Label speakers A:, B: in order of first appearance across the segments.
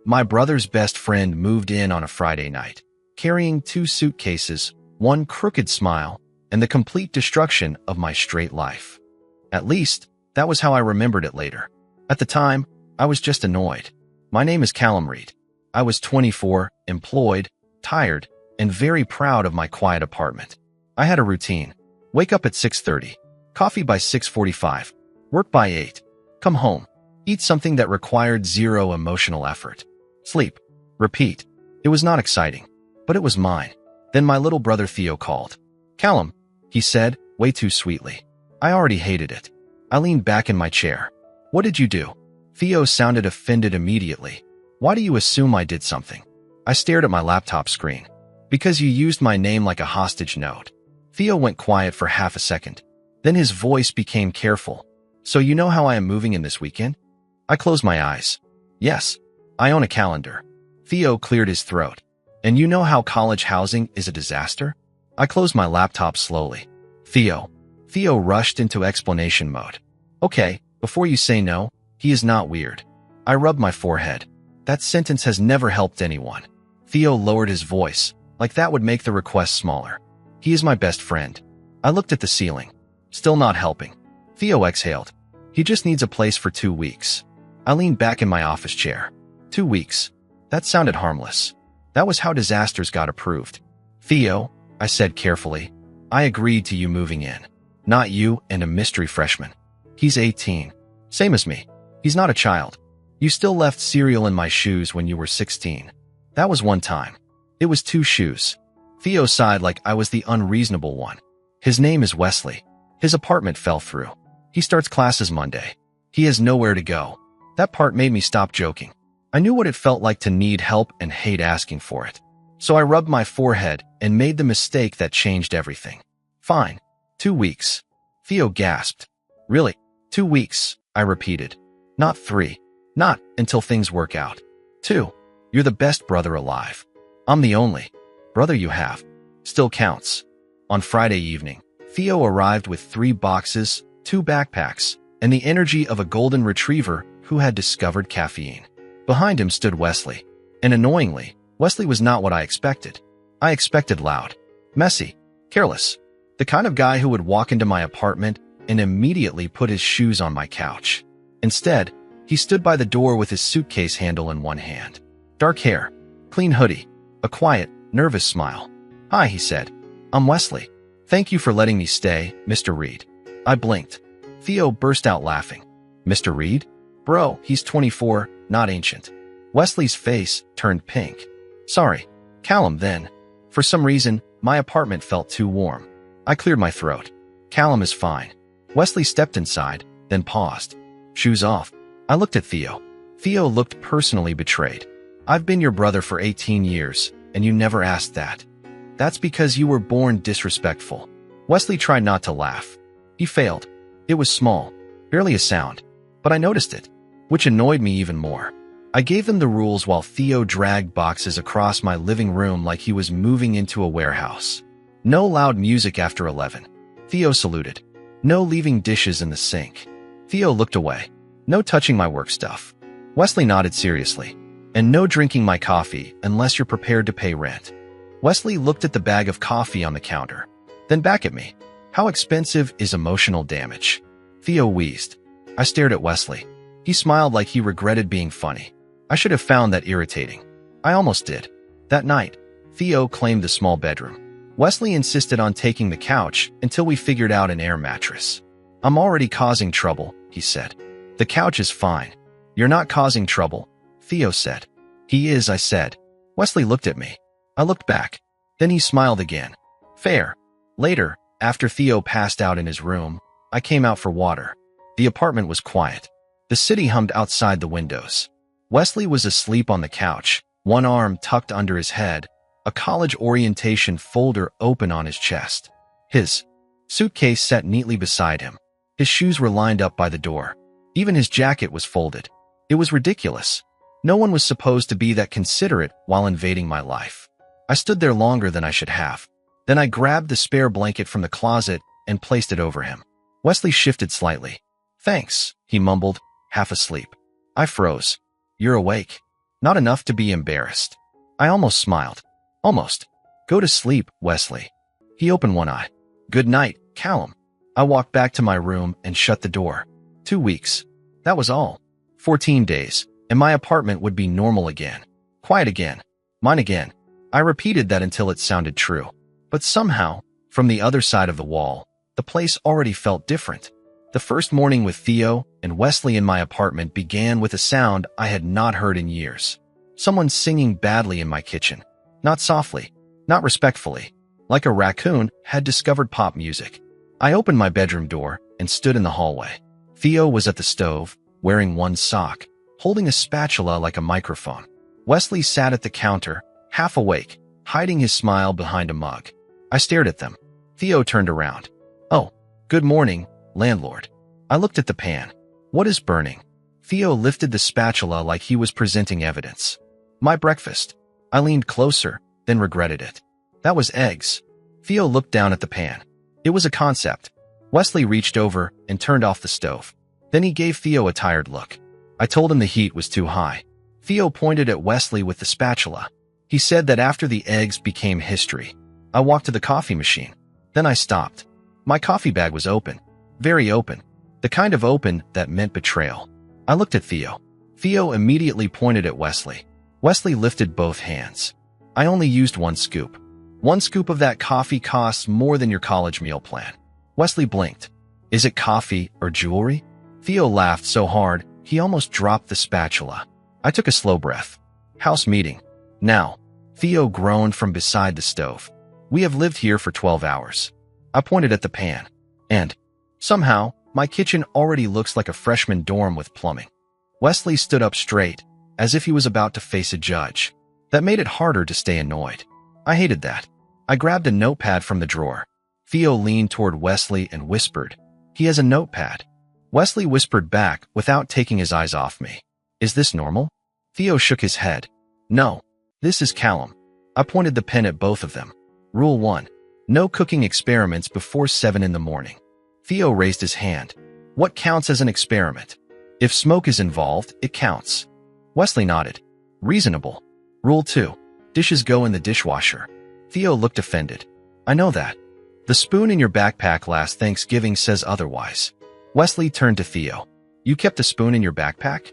A: My brother's best friend moved in on a Friday night, carrying 2 suitcases, one crooked smile, and the complete destruction of my straight life. At least, that was how I remembered it later. At the time, I was just annoyed. My name is Callum Reed. I was 24, employed, tired, and very proud of my quiet apartment. I had a routine. Wake up at 6:30, coffee by 6:45, work by 8, come home, eat something that required zero emotional effort, sleep, repeat. It was not exciting, but it was mine. Then my little brother Theo called. "Callum," he said, way too sweetly. I already hated it. I leaned back in my chair. "What did you do?" Theo sounded offended immediately. "Why do you assume I did something?" I stared at my laptop screen. "Because you used my name like a hostage note." Theo went quiet for half a second. Then his voice became careful. "So you know how I am moving in this weekend?" I closed my eyes. "Yes, I own a calendar." Theo cleared his throat. "And you know how college housing is a disaster?" I closed my laptop slowly. Theo rushed into explanation mode. "Okay, before you say no, he is not weird." I rubbed my forehead. That sentence has never helped anyone. Theo lowered his voice, like that would make the request smaller. "He is my best friend." I looked at the ceiling. Still not helping. Theo exhaled. "He just needs a place for 2 weeks." I leaned back in my office chair. 2 weeks. That sounded harmless. That was how disasters got approved. "Theo," I said carefully, "I agreed to you moving in. Not you and a mystery freshman. He's 18. Same as me. He's not a child. You still left cereal in my shoes when you were 16. That was one time. It was 2 shoes." Theo sighed like I was the unreasonable one. "His name is Wesley. His apartment fell through. He starts classes Monday. He has nowhere to go." That part made me stop joking. I knew what it felt like to need help and hate asking for it. So I rubbed my forehead and made the mistake that changed everything. "Fine. 2 weeks." Theo gasped. "Really? 2 weeks?" I repeated. "Not 3. Not until things work out. 2. You're the best brother alive. I'm the only brother you have. Still counts." On Friday evening, Theo arrived with 3 boxes, 2 backpacks, and the energy of a golden retriever who had discovered caffeine. Behind him stood Wesley. And annoyingly, Wesley was not what I expected. I expected loud, messy, careless. The kind of guy who would walk into my apartment and immediately put his shoes on my couch. Instead, he stood by the door with his suitcase handle in one hand. Dark hair, clean hoodie, a quiet, nervous smile. "Hi," he said. "I'm Wesley. Thank you for letting me stay, Mr. Reed." I blinked. Theo burst out laughing. "Mr. Reed? Bro, he's 24, not ancient." Wesley's face turned pink. "Sorry, Callum then." For some reason, my apartment felt too warm. I cleared my throat. "Callum is fine." Wesley stepped inside, then paused. "Shoes off." I looked at Theo. Theo looked personally betrayed. "I've been your brother for 18 years, and you never asked that." "That's because you were born disrespectful." Wesley tried not to laugh. He failed. It was small, barely a sound, but I noticed it, which annoyed me even more. I gave them the rules while Theo dragged boxes across my living room like he was moving into a warehouse. No loud music after 11. Theo saluted. No leaving dishes in the sink. Theo looked away. No touching my work stuff. Wesley nodded seriously. And no drinking my coffee unless you're prepared to pay rent. Wesley looked at the bag of coffee on the counter, then back at me. "How expensive is emotional damage?" Theo wheezed. I stared at Wesley. He smiled like he regretted being funny. I should have found that irritating. I almost did. That night, Theo claimed the small bedroom. Wesley insisted on taking the couch until we figured out an air mattress. "I'm already causing trouble," he said. "The couch is fine." "You're not causing trouble," Theo said. "He is," I said. Wesley looked at me. I looked back. Then he smiled again. "Fair." Later, after Theo passed out in his room, I came out for water. The apartment was quiet. The city hummed outside the windows. Wesley was asleep on the couch, one arm tucked under his head, a college orientation folder open on his chest. His suitcase sat neatly beside him. His shoes were lined up by the door. Even his jacket was folded. It was ridiculous. No one was supposed to be that considerate while invading my life. I stood there longer than I should have. Then I grabbed the spare blanket from the closet and placed it over him. Wesley shifted slightly. "Thanks," he mumbled, half asleep. I froze. "You're awake." Not enough to be embarrassed. I almost smiled. Almost. Go to sleep, Wesley. He opened one eye. Good night, Callum. I walked back to my room and shut the door. 2 weeks. That was all. 14 days, and my apartment would be normal again. Quiet again. Mine again. I repeated that until it sounded true. But somehow, from the other side of the wall, the place already felt different. The first morning with Theo and Wesley in my apartment began with a sound I had not heard in years. Someone singing badly in my kitchen. Not softly, not respectfully, like a raccoon had discovered pop music. I opened my bedroom door and stood in the hallway. Theo was at the stove, wearing one sock, holding a spatula like a microphone. Wesley sat at the counter, half awake, hiding his smile behind a mug. I stared at them. Theo turned around. Oh, good morning, landlord. I looked at the pan. What is burning? Theo lifted the spatula like he was presenting evidence. My breakfast. I leaned closer, then regretted it. That was eggs. Theo looked down at the pan. It was a concept. Wesley reached over and turned off the stove. Then he gave Theo a tired look. I told him the heat was too high. Theo pointed at Wesley with the spatula. He said that after the eggs became history. I walked to the coffee machine. Then I stopped. My coffee bag was open. Very open. The kind of open that meant betrayal. I looked at Theo. Theo immediately pointed at Wesley. Wesley lifted both hands. I only used 1 scoop. 1 scoop of that coffee costs more than your college meal plan. Wesley blinked. Is it coffee or jewelry? Theo laughed so hard, he almost dropped the spatula. I took a slow breath. House meeting. Now. Theo groaned from beside the stove. We have lived here for 12 hours. I pointed at the pan. And, somehow, my kitchen already looks like a freshman dorm with plumbing. Wesley stood up straight, as if he was about to face a judge. That made it harder to stay annoyed. I hated that. I grabbed a notepad from the drawer. Theo leaned toward Wesley and whispered, "He has a notepad." Wesley whispered back without taking his eyes off me. "Is this normal?" Theo shook his head. "No. This is Callum." I pointed the pen at both of them. Rule 1. No cooking experiments before 7 in the morning. Theo raised his hand. What counts as an experiment? If smoke is involved, it counts. Wesley nodded. Reasonable. Rule 2. Dishes go in the dishwasher. Theo looked offended. I know that. The spoon in your backpack last Thanksgiving says otherwise. Wesley turned to Theo. You kept a spoon in your backpack?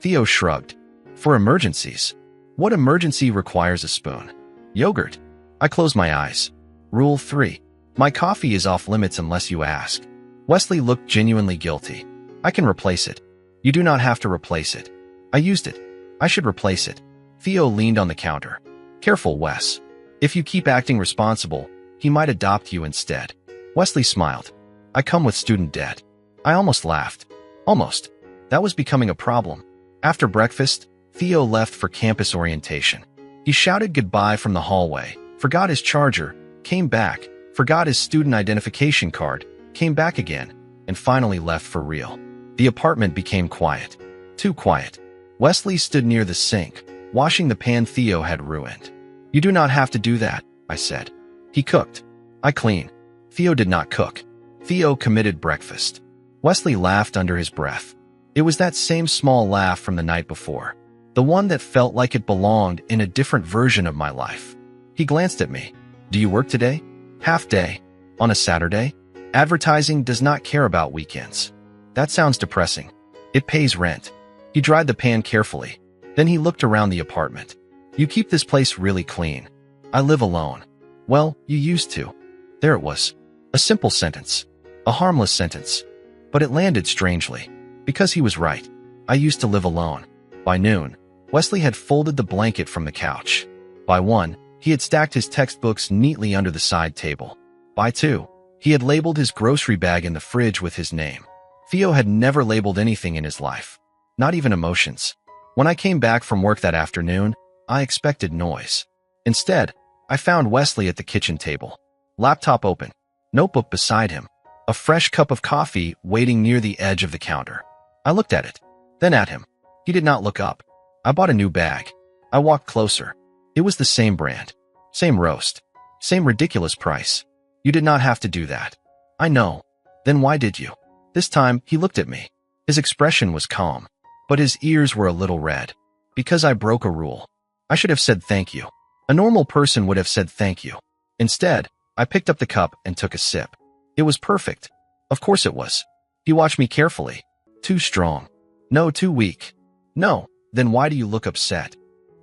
A: Theo shrugged. For emergencies. What emergency requires a spoon? Yogurt. I closed my eyes. Rule 3. My coffee is off limits unless you ask. Wesley looked genuinely guilty. I can replace it. You do not have to replace it. I used it. I should replace it. Theo leaned on the counter. Careful, Wes. If you keep acting responsible, he might adopt you instead. Wesley smiled. I come with student debt. I almost laughed. Almost. That was becoming a problem. After breakfast, Theo left for campus orientation. He shouted goodbye from the hallway, forgot his charger, came back, forgot his student identification card, came back again, and finally left for real. The apartment became quiet. Too quiet. Wesley stood near the sink, washing the pan Theo had ruined. You do not have to do that, I said. He cooked. I clean. Theo did not cook. Theo committed breakfast. Wesley laughed under his breath. It was that same small laugh from the night before. The one that felt like it belonged in a different version of my life. He glanced at me. Do you work today? Half day. On a Saturday? Advertising does not care about weekends. That sounds depressing. It pays rent. He dried the pan carefully. Then he looked around the apartment. You keep this place really clean. I live alone. Well, you used to. There it was. A simple sentence. A harmless sentence. But it landed strangely. Because he was right. I used to live alone. By noon, Wesley had folded the blanket from the couch. By 1, he had stacked his textbooks neatly under the side table. By 2, he had labeled his grocery bag in the fridge with his name. Theo had never labeled anything in his life. Not even emotions. When I came back from work that afternoon, I expected noise. Instead, I found Wesley at the kitchen table. Laptop open. Notebook beside him. A fresh cup of coffee waiting near the edge of the counter. I looked at it, then at him. He did not look up. I bought a new bag. I walked closer. It was the same brand. Same roast. Same ridiculous price. You did not have to do that. I know. Then why did you? This time, he looked at me. His expression was calm, but his ears were a little red. Because I broke a rule. I should have said thank you. A normal person would have said thank you. Instead, I picked up the cup and took a sip. It was perfect. Of course it was. He watched me carefully. Too strong. No, too weak. No, then why do you look upset?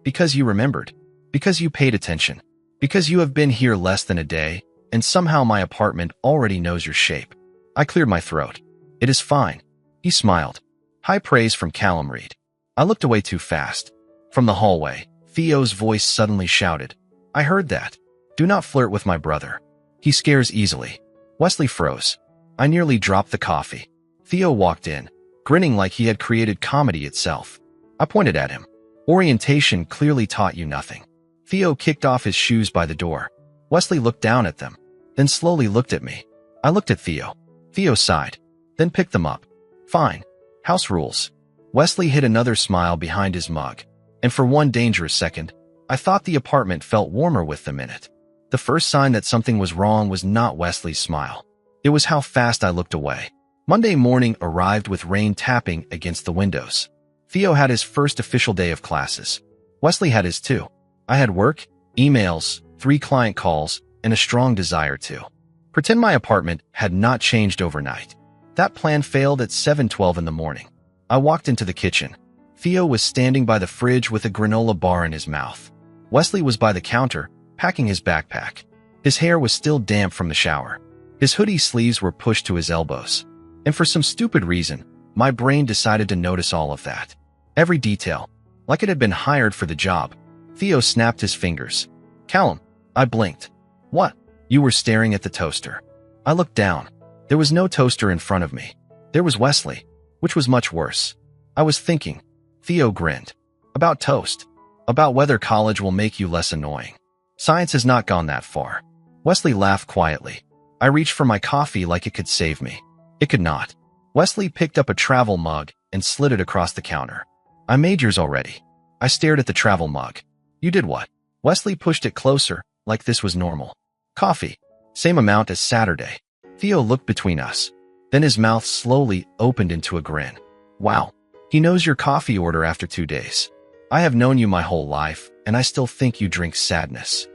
A: Because you remembered. Because you paid attention. Because you have been here less than a day, and somehow my apartment already knows your shape. I cleared my throat. It is fine. He smiled. High praise from Callum Reed. I looked away too fast. From the hallway, Theo's voice suddenly shouted. I heard that. Do not flirt with my brother. He scares easily. Wesley froze. I nearly dropped the coffee. Theo walked in, grinning like he had created comedy itself. I pointed at him. Orientation clearly taught you nothing. Theo kicked off his shoes by the door. Wesley looked down at them, then slowly looked at me. I looked at Theo. Theo sighed, then picked them up. Fine. House rules. Wesley hid another smile behind his mug, and for one dangerous second, I thought the apartment felt warmer with them in it. The first sign that something was wrong was not Wesley's smile. It was how fast I looked away. Monday morning arrived with rain tapping against the windows. Theo had his first official day of classes. Wesley had his too. I had work, emails, 3 client calls, and a strong desire to pretend my apartment had not changed overnight. That plan failed at 7:12 in the morning. I walked into the kitchen. Theo was standing by the fridge with a granola bar in his mouth. Wesley was by the counter, packing his backpack. His hair was still damp from the shower. His hoodie sleeves were pushed to his elbows. And for some stupid reason, my brain decided to notice all of that. Every detail, like it had been hired for the job. Theo snapped his fingers. Callum, I blinked. What? You were staring at the toaster. I looked down. There was no toaster in front of me. There was Wesley, which was much worse. I was thinking. Theo grinned. About toast. About whether college will make you less annoying. Science has not gone that far. Wesley laughed quietly. I reached for my coffee like it could save me. It could not. Wesley picked up a travel mug and slid it across the counter. I made yours already. I stared at the travel mug. You did what? Wesley pushed it closer, like this was normal. Coffee. Same amount as Saturday. Theo looked between us. Then his mouth slowly opened into a grin. Wow. He knows your coffee order after 2 days. I have known you my whole life, and I still think you drink sadness.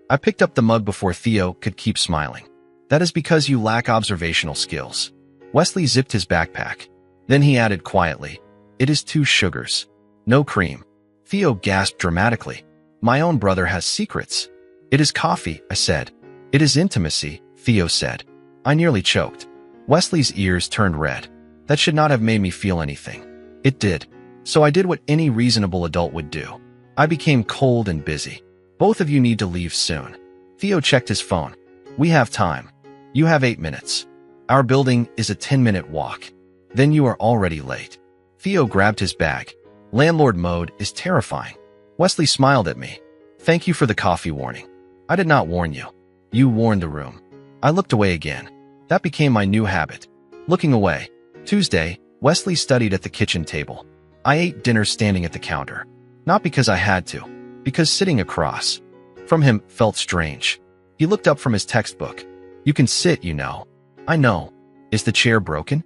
A: I picked up the mug before Theo could keep smiling. That is because you lack observational skills. Wesley zipped his backpack. Then he added quietly, It is 2 sugars. No cream. Theo gasped dramatically. My own brother has secrets. It is coffee, I said. It is intimacy, Theo said. I nearly choked. Wesley's ears turned red. That should not have made me feel anything. It did. So I did what any reasonable adult would do. I became cold and busy. Both of you need to leave soon. Theo checked his phone. We have time. You have 8 minutes. Our building is a 10-minute walk. Then you are already late. Theo grabbed his bag. Landlord mode is terrifying. Wesley smiled at me. Thank you for the coffee warning. I did not warn you. You warned the room. I looked away again. That became my new habit. Looking away. Tuesday, Wesley studied at the kitchen table. I ate dinner standing at the counter. Not because I had to, because sitting across from him felt strange. He looked up from his textbook. You can sit, you know. I know. Is the chair broken?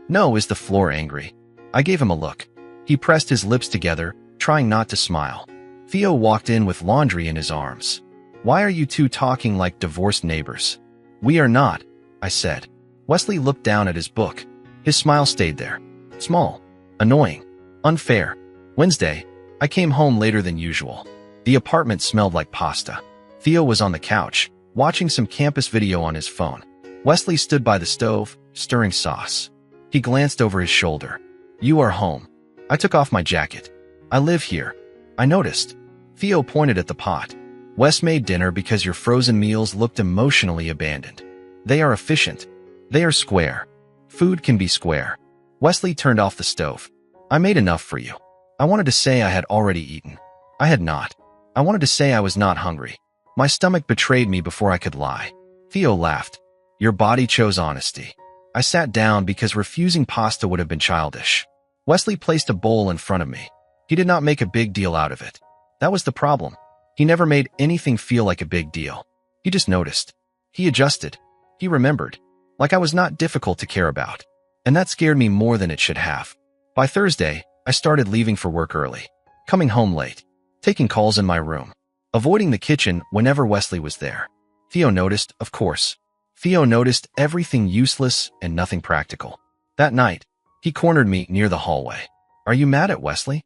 A: No. Is the floor angry? I gave him a look. He pressed his lips together, trying not to smile. Theo walked in with laundry in his arms. Why are you two talking like divorced neighbors? We are not, I said. Wesley looked down at his book. His smile stayed there. Small. Annoying. Unfair. Wednesday, I came home later than usual. The apartment smelled like pasta. Theo was on the couch, watching some campus video on his phone. Wesley stood by the stove, stirring sauce. He glanced over his shoulder. You are home. I took off my jacket. I live here. I noticed. Theo pointed at the pot. Wes made dinner because your frozen meals looked emotionally abandoned. They are efficient. They are square. Food can be square. Wesley turned off the stove. I made enough for you. I wanted to say I had already eaten. I had not. I wanted to say I was not hungry. My stomach betrayed me before I could lie. Theo laughed. Your body chose honesty. I sat down because refusing pasta would have been childish. Wesley placed a bowl in front of me. He did not make a big deal out of it. That was the problem. He never made anything feel like a big deal. He just noticed. He adjusted. He remembered. Like I was not difficult to care about. And that scared me more than it should have. By Thursday, I started leaving for work early. coming home late, taking calls in my room, avoiding the kitchen whenever Wesley was there. Theo noticed, of course. Theo noticed everything useless and nothing practical. That night, he cornered me near the hallway. Are you mad at Wesley?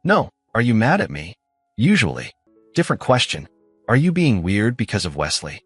A: No. Are you mad at me? Usually. Different question. Are you being weird because of Wesley?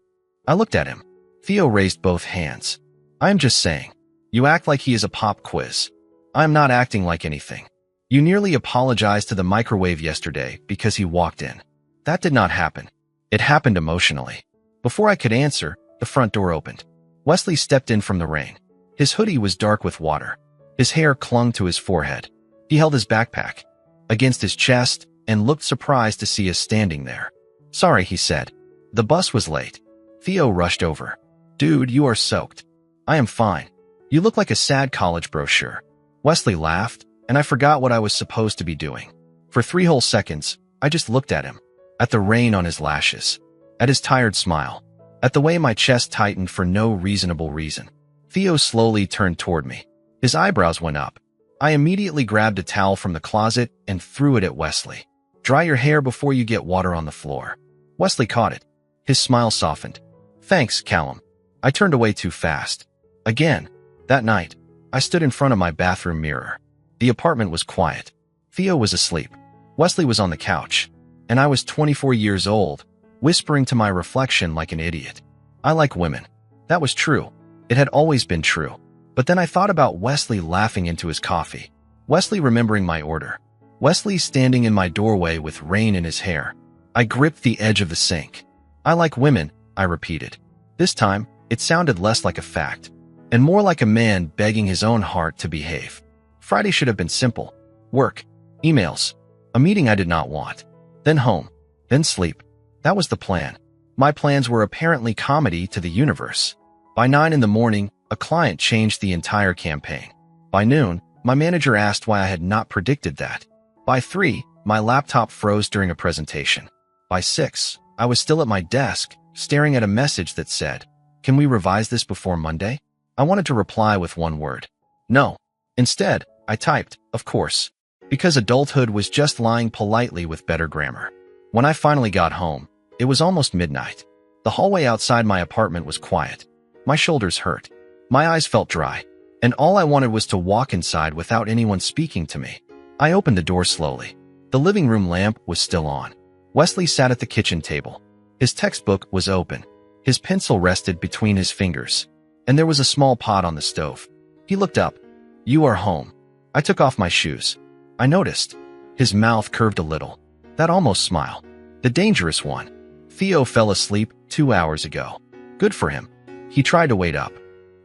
A: I looked at him. Theo raised both hands. I am just saying. You act like he is a pop quiz. I am not acting like anything. You nearly apologized to the microwave yesterday because he walked in. That did not happen. It happened emotionally. Before I could answer, the front door opened. Wesley stepped in from the rain. His hoodie was dark with water. His hair clung to his forehead. He held his backpack against his chest and looked surprised to see us standing there. Sorry, he said. The bus was late. Theo rushed over. Dude, you are soaked. I am fine. You look like a sad college brochure. Wesley laughed, and I forgot what I was supposed to be doing. For 3 whole seconds, I just looked at him, at the rain on his lashes, at his tired smile, at the way my chest tightened for no reasonable reason. Theo slowly turned toward me. His eyebrows went up. I immediately grabbed a towel from the closet and threw it at Wesley. Dry your hair before you get water on the floor. Wesley caught it. His smile softened. Thanks, Callum. I turned away too fast. Again, that night, I stood in front of my bathroom mirror. The apartment was quiet. Theo was asleep. Wesley was on the couch. And I was 24 years old, whispering to my reflection like an idiot. I like women. That was true. It had always been true. But then I thought about Wesley laughing into his coffee. Wesley remembering my order. Wesley standing in my doorway with rain in his hair. I gripped the edge of the sink. I like women, I repeated. This time, it sounded less like a fact, and more like a man begging his own heart to behave. Friday should have been simple. Work, emails, a meeting I did not want, then home, then sleep. That was the plan. My plans were apparently comedy to the universe. By 9 in the morning, a client changed the entire campaign. By noon, my manager asked why I had not predicted that. By 3, my laptop froze during a presentation. By 6, I was still at my desk, staring at a message that said, "Can we revise this before Monday?" I wanted to reply with one word. No. Instead, I typed, of course, because adulthood was just lying politely with better grammar. When I finally got home, it was almost midnight. The hallway outside my apartment was quiet. My shoulders hurt. My eyes felt dry. And all I wanted was to walk inside without anyone speaking to me. I opened the door slowly. The living room lamp was still on. Wesley sat at the kitchen table. His textbook was open. His pencil rested between his fingers. And there was a small pot on the stove. He looked up. You are home. I took off my shoes. I noticed. His mouth curved a little. That almost smile. The dangerous one. Theo fell asleep 2 hours ago. Good for him. He tried to wait up.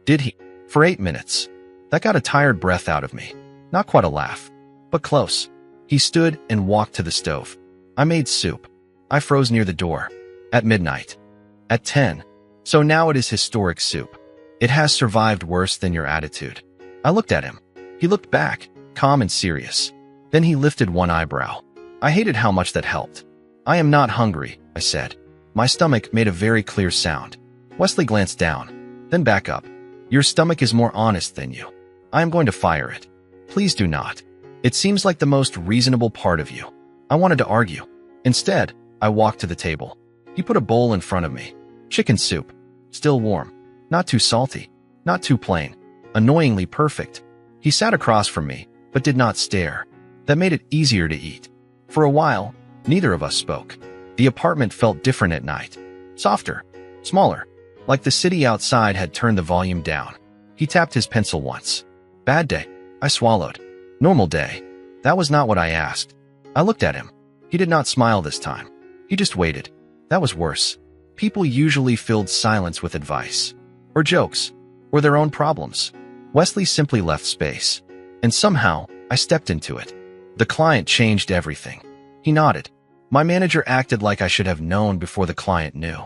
A: Did he? For 8 minutes. That got a tired breath out of me. Not quite a laugh, but close. He stood and walked to the stove. I made soup. I froze near the door. At midnight. At 10. So now it is historic soup. It has survived worse than your attitude. I looked at him. He looked back, calm and serious. Then he lifted one eyebrow. I hated how much that helped. I am not hungry, I said. My stomach made a very clear sound. Wesley glanced down, then back up. Your stomach is more honest than you. I am going to fire it. Please do not. It seems like the most reasonable part of you. I wanted to argue. Instead, I walked to the table. He put a bowl in front of me. Chicken soup. Still warm. Not too salty. Not too plain. Annoyingly perfect. He sat across from me, but did not stare. That made it easier to eat. For a while, neither of us spoke. The apartment felt different at night. Softer. Smaller. Like the city outside had turned the volume down. He tapped his pencil once. Bad day. I swallowed. Normal day. That was not what I asked. I looked at him. He did not smile this time. He just waited. That was worse. People usually filled silence with advice. Or jokes. Or their own problems. Wesley simply left space. And somehow, I stepped into it. The client changed everything. He nodded. My manager acted like I should have known before the client knew.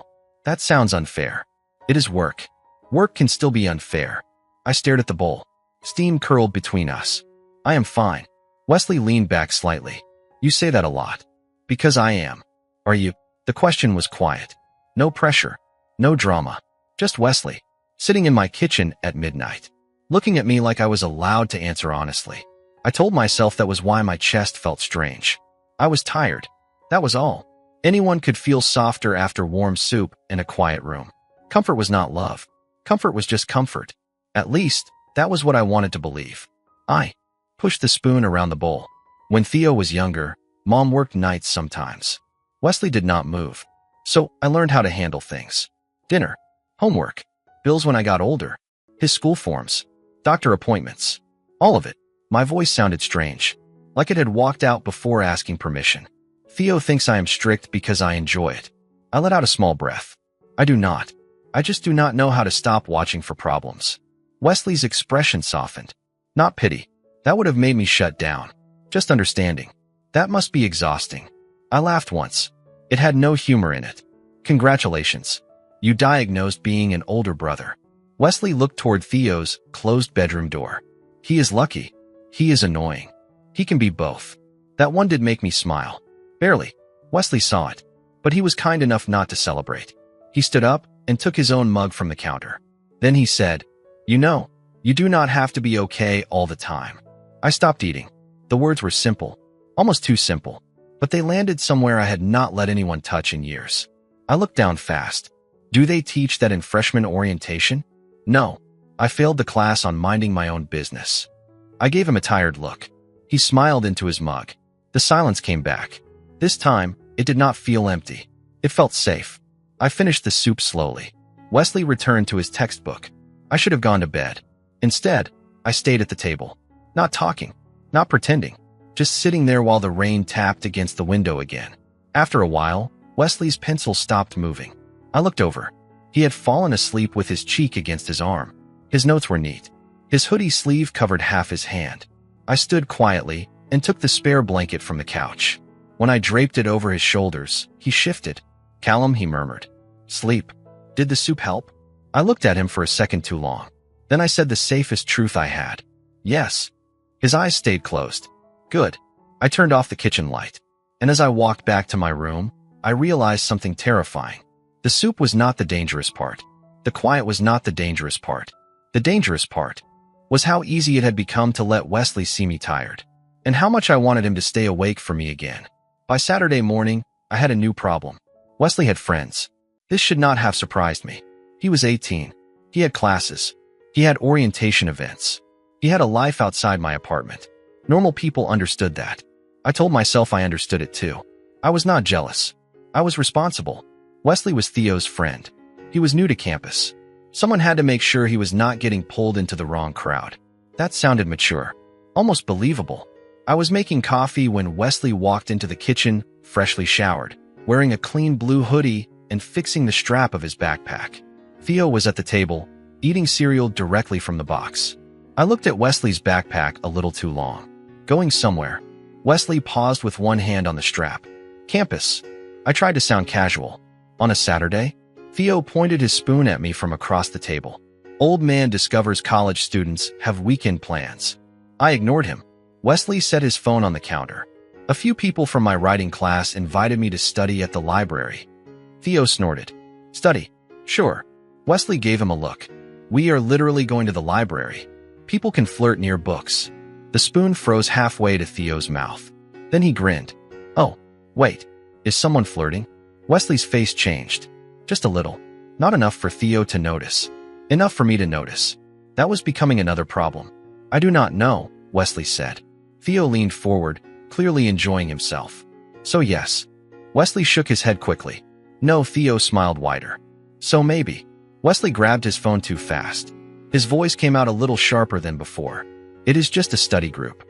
A: That sounds unfair. It is work. Work can still be unfair. I stared at the bowl. Steam curled between us. I am fine. Wesley leaned back slightly. You say that a lot. Because I am. Are you? The question was quiet. No pressure. No drama. Just Wesley. Sitting in my kitchen at midnight. Looking at me like I was allowed to answer honestly. I told myself that was why my chest felt strange. I was tired. That was all. Anyone could feel softer after warm soup in a quiet room. Comfort was not love. Comfort was just comfort. At least, that was what I wanted to believe. I pushed the spoon around the bowl. When Theo was younger, Mom worked nights sometimes. Wesley did not move. So I learned how to handle things. Dinner, homework, bills when I got older, his school forms, doctor appointments. All of it. My voice sounded strange, like it had walked out before asking permission. Theo thinks I am strict because I enjoy it. I let out a small breath. I do not. I just do not know how to stop watching for problems. Wesley's expression softened. Not pity. That would have made me shut down. Just understanding. That must be exhausting. I laughed once. It had no humor in it. Congratulations. You diagnosed being an older brother. Wesley looked toward Theo's closed bedroom door. He is lucky. He is annoying. He can be both. That one did make me smile. Barely. Wesley saw it. But he was kind enough not to celebrate. He stood up and took his own mug from the counter. Then he said, "You know, you do not have to be okay all the time." I stopped eating. The words were simple. Almost too simple. But they landed somewhere I had not let anyone touch in years. I looked down fast. Do they teach that in freshman orientation? No. I failed the class on minding my own business. I gave him a tired look. He smiled into his mug. The silence came back. This time, it did not feel empty. It felt safe. I finished the soup slowly. Wesley returned to his textbook. I should have gone to bed. Instead, I stayed at the table. Not talking. Not pretending. Just sitting there while the rain tapped against the window again. After a while, Wesley's pencil stopped moving. I looked over. He had fallen asleep with his cheek against his arm. His notes were neat. His hoodie sleeve covered half his hand. I stood quietly and took the spare blanket from the couch. When I draped it over his shoulders, he shifted. "Callum," he murmured. "Sleep. Did the soup help?" I looked at him for a second too long. Then I said the safest truth I had. "Yes." His eyes stayed closed. "Good." I turned off the kitchen light. And as I walked back to my room, I realized something terrifying. The soup was not the dangerous part. The quiet was not the dangerous part. The dangerous part was how easy it had become to let Wesley see me tired, and how much I wanted him to stay awake for me again. By Saturday morning, I had a new problem. Wesley had friends. This should not have surprised me. He was 18. He had classes. He had orientation events. He had a life outside my apartment. Normal people understood that. I told myself I understood it too. I was not jealous. I was responsible. Wesley was Theo's friend. He was new to campus. Someone had to make sure he was not getting pulled into the wrong crowd. That sounded mature. Almost believable. I was making coffee when Wesley walked into the kitchen, freshly showered, wearing a clean blue hoodie and fixing the strap of his backpack. Theo was at the table, eating cereal directly from the box. I looked at Wesley's backpack a little too long. Going somewhere. Wesley paused with one hand on the strap. Campus. I tried to sound casual. On a Saturday? Theo pointed his spoon at me from across the table. Old man discovers college students have weekend plans. I ignored him. Wesley set his phone on the counter. A few people from my writing class invited me to study at the library. Theo snorted. Study? Sure. Wesley gave him a look. We are literally going to the library. People can flirt near books. The spoon froze halfway to Theo's mouth. Then he grinned. Oh, wait. Is someone flirting? Wesley's face changed. Just a little. Not enough for Theo to notice. Enough for me to notice. That was becoming another problem. I do not know, Wesley said. Theo leaned forward, clearly enjoying himself. So yes. Wesley shook his head quickly. No, Theo smiled wider. So maybe. Wesley grabbed his phone too fast. His voice came out a little sharper than before. It is just a study group.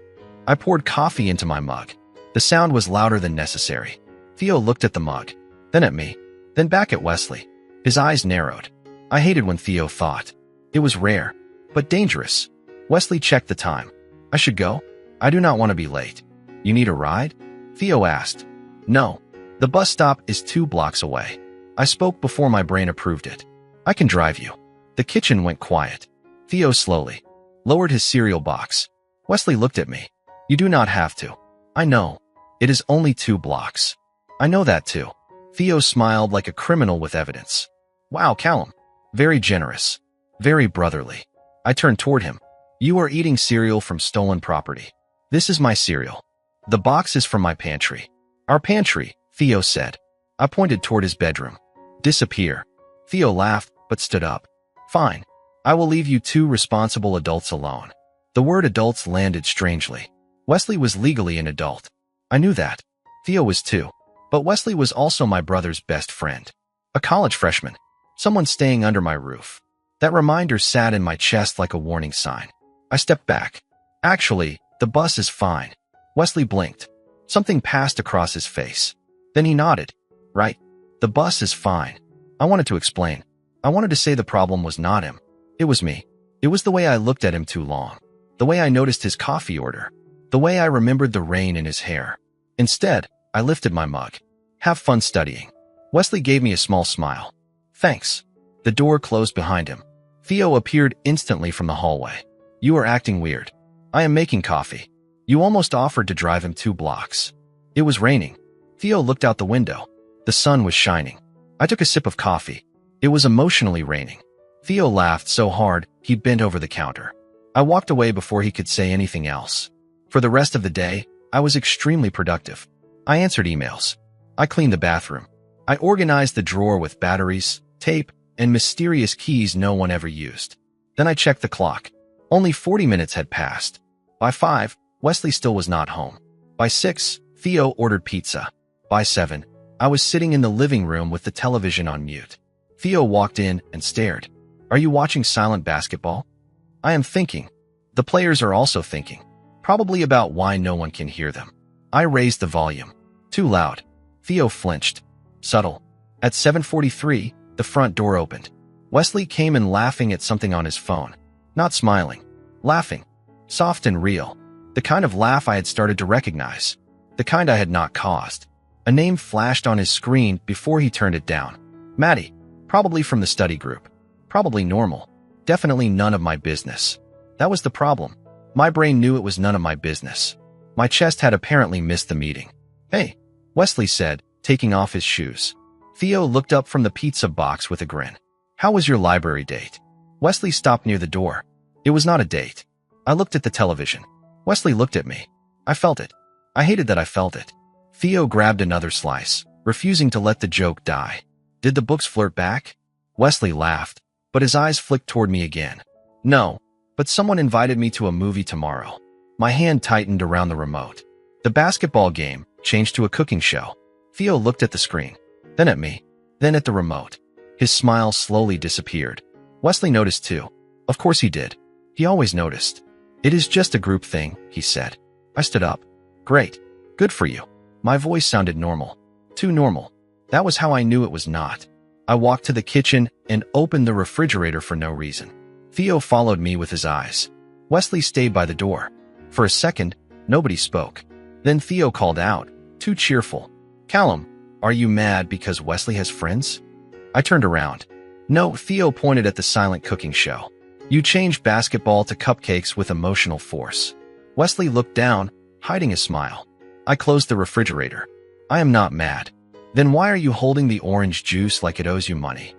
A: I poured coffee into my mug. The sound was louder than necessary. Theo looked at the mug, then at me, then back at Wesley. His eyes narrowed. I hated when Theo thought. It was rare, but dangerous. Wesley checked the time. I should go? I do not want to be late. You need a ride? Theo asked. No. The bus stop is 2 blocks away. I spoke before my brain approved it. I can drive you. The kitchen went quiet. Theo slowly lowered his cereal box. Wesley looked at me. You do not have to. I know. It is only 2 blocks. I know that too. Theo smiled like a criminal with evidence. Wow, Callum. Very generous. Very brotherly. I turned toward him. You are eating cereal from stolen property. This is my cereal. The box is from my pantry. Our pantry, Theo said. I pointed toward his bedroom. Disappear. Theo laughed, but stood up. Fine. I will leave you two responsible adults alone. The word adults landed strangely. Wesley was legally an adult. I knew that. Theo was too. But Wesley was also my brother's best friend. A college freshman. Someone staying under my roof. That reminder sat in my chest like a warning sign. I stepped back. Actually, the bus is fine. Wesley blinked. Something passed across his face. Then he nodded. Right. The bus is fine. I wanted to explain. I wanted to say the problem was not him. It was me. It was the way I looked at him too long. The way I noticed his coffee order. The way I remembered the rain in his hair. Instead, I lifted my mug. Have fun studying. Wesley gave me a small smile. Thanks. The door closed behind him. Theo appeared instantly from the hallway. You are acting weird. I am making coffee. You almost offered to drive him 2 blocks. It was raining. Theo looked out the window. The sun was shining. I took a sip of coffee. It was emotionally raining. Theo laughed so hard, he bent over the counter. I walked away before he could say anything else. For the rest of the day, I was extremely productive. I answered emails. I cleaned the bathroom. I organized the drawer with batteries, tape, and mysterious keys no one ever used. Then I checked the clock. Only 40 minutes had passed. By 5, Wesley still was not home. By 6, Theo ordered pizza. By 7, I was sitting in the living room with the television on mute. Theo walked in and stared. Are you watching silent basketball? I am thinking. The players are also thinking. Probably about why no one can hear them. I raised the volume. Too loud. Theo flinched. Subtle. At 7:43, the front door opened. Wesley came in laughing at something on his phone. Not smiling. Laughing. Soft and real. The kind of laugh I had started to recognize. The kind I had not caused. A name flashed on his screen before he turned it down. Maddie. Probably from the study group. Probably normal. Definitely none of my business. That was the problem. My brain knew it was none of my business. My chest had apparently missed the meeting. Hey, Wesley said, taking off his shoes. Theo looked up from the pizza box with a grin. How was your library date? Wesley stopped near the door. It was not a date. I looked at the television. Wesley looked at me. I felt it. I hated that I felt it. Theo grabbed another slice, refusing to let the joke die. Did the books flirt back? Wesley laughed, but his eyes flicked toward me again. No, but someone invited me to a movie tomorrow. My hand tightened around the remote. The basketball game changed to a cooking show. Theo looked at the screen, then at me, then at the remote. His smile slowly disappeared. Wesley noticed too. Of course he did. He always noticed. It is just a group thing, he said. I stood up. Great. Good for you. My voice sounded normal. Too normal. That was how I knew it was not. I walked to the kitchen and opened the refrigerator for no reason. Theo followed me with his eyes. Wesley stayed by the door. For a second, nobody spoke. Then Theo called out, too cheerful. Callum, are you mad because Wesley has friends? I turned around. No, Theo pointed at the silent cooking show. You changed basketball to cupcakes with emotional force. Wesley looked down, hiding a smile. I closed the refrigerator. I am not mad. Then why are you holding the orange juice like it owes you money?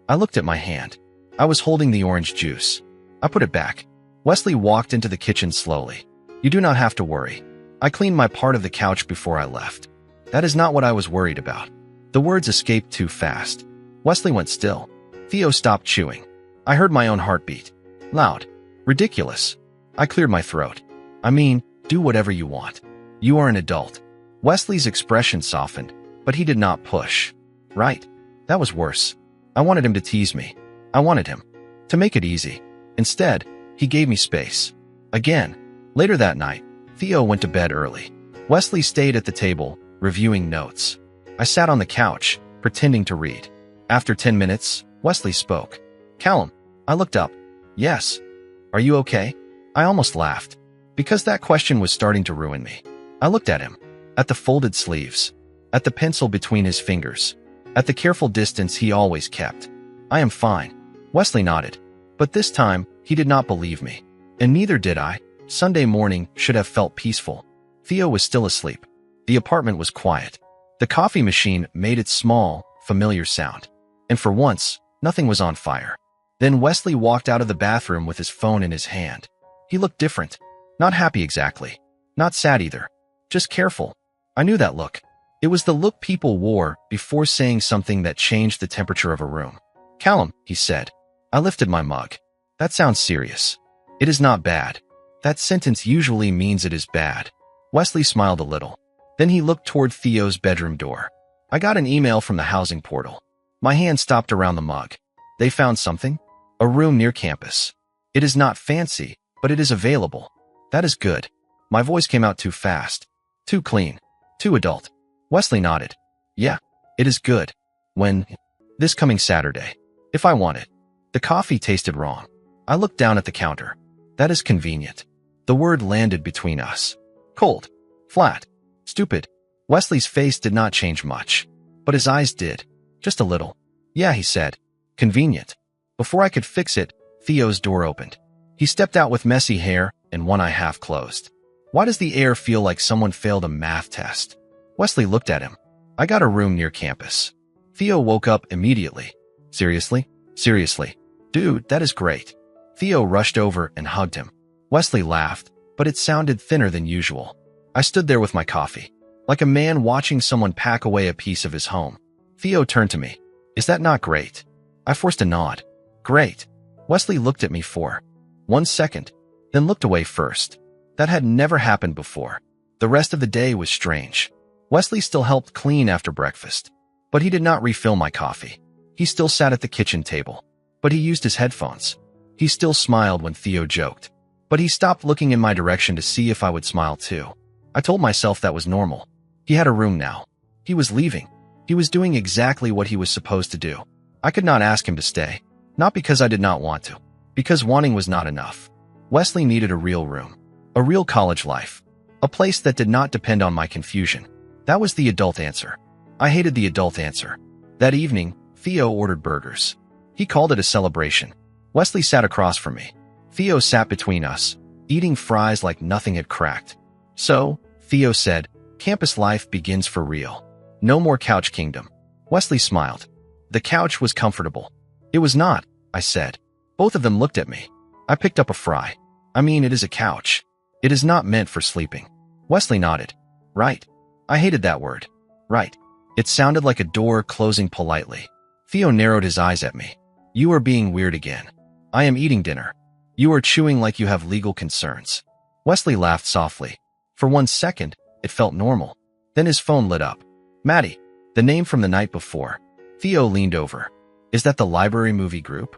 A: I looked at my hand. I was holding the orange juice. I put it back. Wesley walked into the kitchen slowly. You do not have to worry. I cleaned my part of the couch before I left. That is not what I was worried about. The words escaped too fast. Wesley went still. Theo stopped chewing. I heard my own heartbeat. Loud. Ridiculous. I cleared my throat. I mean, do whatever you want. You are an adult. Wesley's expression softened, but he did not push. Right. That was worse. I wanted him to tease me. I wanted him to make it easy. Instead, he gave me space. Again. Later that night, Theo went to bed early. Wesley stayed at the table, reviewing notes. I sat on the couch, pretending to read. After 10 minutes, Wesley spoke. Callum. I looked up. Yes. Are you okay? I almost laughed, because that question was starting to ruin me. I looked at him, at the folded sleeves, at the pencil between his fingers, at the careful distance he always kept. I am fine. Wesley nodded, but this time he did not believe me, and neither did I. Sunday morning should have felt peaceful. Theo was still asleep. The apartment was quiet. The coffee machine made its small, familiar sound, and for once, nothing was on fire. Then Wesley walked out of the bathroom with his phone in his hand. He looked different. Not happy exactly. Not sad either. Just careful. I knew that look. It was the look people wore before saying something that changed the temperature of a room. "Callum," he said. I lifted my mug. "That sounds serious." "It is not bad." "That sentence usually means it is bad." Wesley smiled a little. Then he looked toward Theo's bedroom door. "I got an email from the housing portal." My hand stopped around the mug. "They found something?" "A room near campus. It is not fancy, but it is available." "That is good." My voice came out too fast. "Too clean. Too adult." Wesley nodded. "Yeah, it is good." "When?" "This coming Saturday. If I want it." The coffee tasted wrong. I looked down at the counter. "That is convenient." The word landed between us. "Cold. Flat. Stupid." Wesley's face did not change much, but his eyes did. Just a little. "Yeah," he said. "Convenient." Before I could fix it, Theo's door opened. He stepped out with messy hair and one eye half closed. Why does the air feel like someone failed a math test? Wesley looked at him. "I got a room near campus." Theo woke up immediately. "Seriously? Seriously? Dude, that is great." Theo rushed over and hugged him. Wesley laughed, but it sounded thinner than usual. I stood there with my coffee, like a man watching someone pack away a piece of his home. Theo turned to me. "Is that not great?" I forced a nod. "Great." Wesley looked at me for 1 second, then looked away first. That had never happened before. The rest of the day was strange. Wesley still helped clean after breakfast, but he did not refill my coffee. He still sat at the kitchen table, but he used his headphones. He still smiled when Theo joked, but he stopped looking in my direction to see if I would smile too. I told myself that was normal. He had a room now. He was leaving. He was doing exactly what he was supposed to do. I could not ask him to stay, not because I did not want to, because wanting was not enough. Wesley needed a real room, a real college life, a place that did not depend on my confusion. That was the adult answer. I hated the adult answer. That evening, Theo ordered burgers. He called it a celebration. Wesley sat across from me. Theo sat between us, eating fries like nothing had cracked. "So," Theo said, "campus life begins for real. No more couch kingdom." Wesley smiled. The couch was comfortable. "It was not," I said. Both of them looked at me. I picked up a fry. "I mean, it is a couch. It is not meant for sleeping." Wesley nodded. "Right." I hated that word. "Right." It sounded like a door closing politely. Theo narrowed his eyes at me. "You are being weird again. I am eating dinner. You are chewing like you have legal concerns." Wesley laughed softly. For 1 second, it felt normal. Then his phone lit up. "Maddie," the name from the night before. Theo leaned over. "Is that the library movie group?"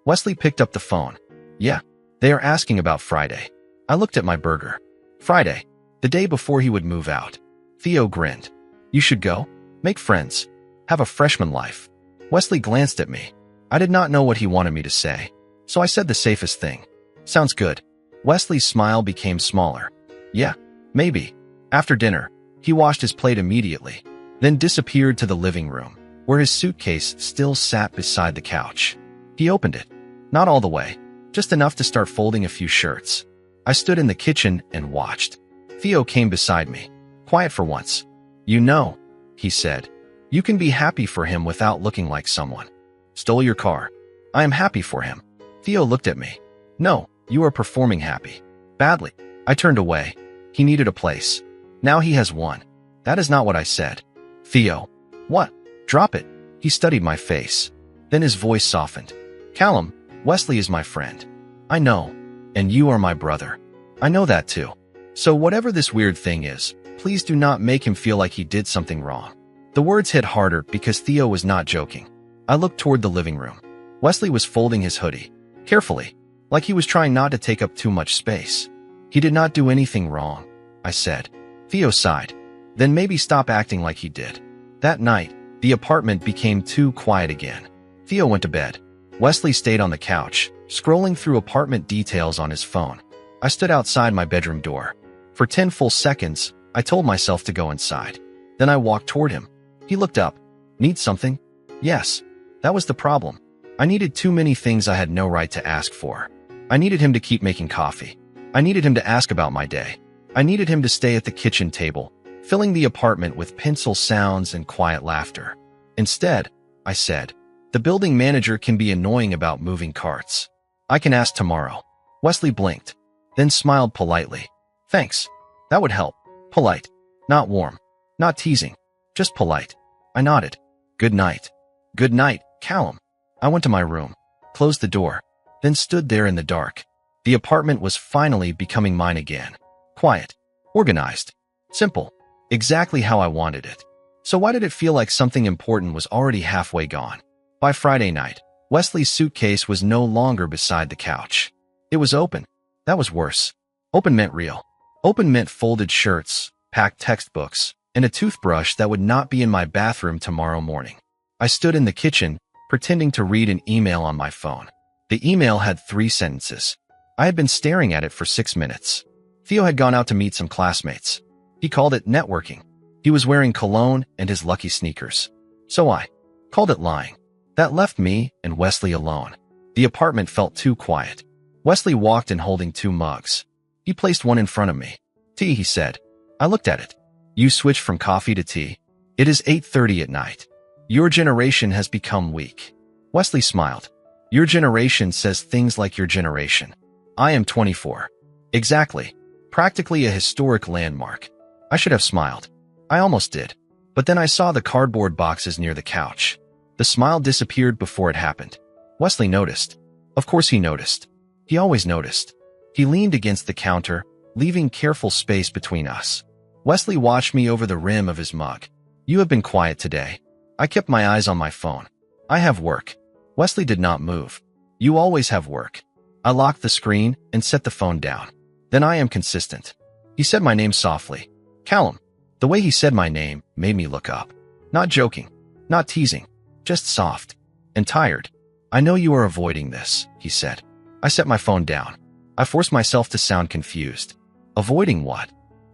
A: Wesley picked up the phone. "Yeah, they are asking about Friday." I looked at my burger. Friday, the day before he would move out. Theo grinned. "You should go. Make friends. Have a freshman life." Wesley glanced at me. I did not know what he wanted me to say, so I said the safest thing. "Sounds good." Wesley's smile became smaller. "Yeah, maybe." After dinner, he washed his plate immediately, then disappeared to the living room, where his suitcase still sat beside the couch. He opened it. Not all the way, just enough to start folding a few shirts. I stood in the kitchen and watched. Theo came beside me, quiet for once. "You know," he said, "you can be happy for him without looking like someone." "Stole your car." "I am happy for him." Theo looked at me. "No, you are performing happy." "Badly." I turned away. He needed a place. Now he has one. That is not what I said. "Theo." "What?" "Drop it." He studied my face. Then his voice softened. "Callum, Wesley is my friend." "I know. And you are my brother." "I know that too. So whatever this weird thing is, please do not make him feel like he did something wrong." The words hit harder because Theo was not joking. I looked toward the living room. Wesley was folding his hoodie, carefully, like he was trying not to take up too much space. "He did not do anything wrong," I said. Theo sighed. "Then maybe stop acting like he did." That night, the apartment became too quiet again. Theo went to bed. Wesley stayed on the couch, scrolling through apartment details on his phone. I stood outside my bedroom door. For 10 full seconds, I told myself to go inside. Then I walked toward him. He looked up. "Need something?" "Yes." That was the problem. I needed too many things I had no right to ask for. I needed him to keep making coffee. I needed him to ask about my day. I needed him to stay at the kitchen table, filling the apartment with pencil sounds and quiet laughter. Instead, I said, "The building manager can be annoying about moving carts. I can ask tomorrow." Wesley blinked, then smiled politely. "Thanks. That would help." Polite. Not warm. Not teasing. Just polite. I nodded. Good night. Good night, Callum. I went to my room, closed the door, then stood there in the dark. The apartment was finally becoming mine again. Quiet. Organized. Simple. Exactly how I wanted it. So why did it feel like something important was already halfway gone? By Friday night, Wesley's suitcase was no longer beside the couch. It was open. That was worse. Open meant real. Open meant folded shirts, packed textbooks, and a toothbrush that would not be in my bathroom tomorrow morning. I stood in the kitchen, pretending to read an email on my phone. The email had 3 sentences. I had been staring at it for 6 minutes. Theo had gone out to meet some classmates. He called it networking. He was wearing cologne and his lucky sneakers. So I called it lying. That left me and Wesley alone. The apartment felt too quiet. Wesley walked in holding 2 mugs. He placed one in front of me. Tea, he said. I looked at it. You switched from coffee to tea. It is 8:30 at night. Your generation has become weak. Wesley smiled. Your generation says things like your generation. I am 24. Exactly. Practically a historic landmark. I should have smiled. I almost did. But then I saw the cardboard boxes near the couch. The smile disappeared before it happened. Wesley noticed. Of course he noticed. He always noticed. He leaned against the counter, leaving careful space between us. Wesley watched me over the rim of his mug. You have been quiet today. I kept my eyes on my phone. I have work. Wesley did not move. You always have work. I locked the screen and set the phone down. Then I am consistent. He said my name softly. Callum. The way he said my name made me look up. Not joking. Not teasing. Just soft. And tired. I know you are avoiding this, he said. I set my phone down. I forced myself to sound confused. Avoiding what?